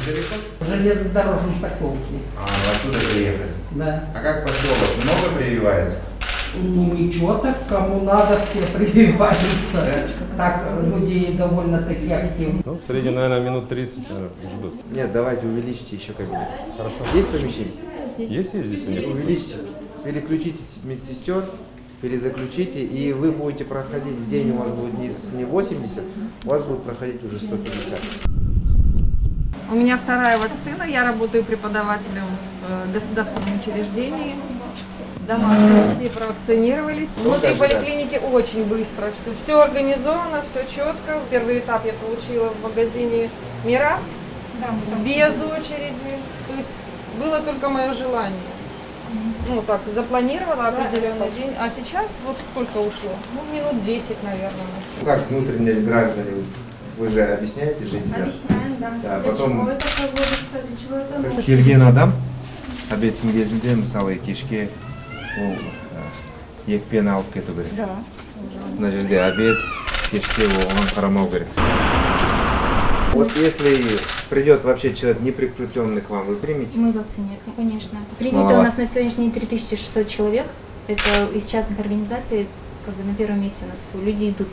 Недалеко? В железнодорожном поселке. А, оттуда приехали. Да. А как поселок? Много прививается? Ну ничего так, кому надо, все прививаются. Так люди довольно-таки активны. Ну, в среднем, наверное, минут 30 ждут. Нет, давайте увеличьте еще кабинет. Хорошо. Есть помещение? Есть здесь у них? Увеличьте. Переключите медсестер, перезаключите, и вы будете проходить, в день у вас будет не 80, у вас будет проходить уже 150. У меня вторая вакцина, я работаю преподавателем в государственном учреждении. Домашние все провакцинировались. Внутри поликлиники очень быстро, все организовано, все четко. Первый этап я получила в магазине «Мирас», без очереди. То есть было только мое желание. Ну так, запланировала определенный день, а сейчас вот сколько ушло? Ну, минут 10, наверное, на все. Как внутренние граждане, вы же объясняете жителям? Объясняем, да. Да, Для потом- чего это проводится, для чего это нужно. Келген адам обедтің кезінде мысалы кешке ол екпені алып кету керек. Да. Мына жерде обед, кешке оған қарамау керек. Вот если придет вообще человек не прикрепленный к вам, вы примете? Мы вакцинируем, конечно. Принято Маловато. у нас на сегодняшний день 3600 человек. Это из частных организаций, как бы на первом месте у нас люди идут.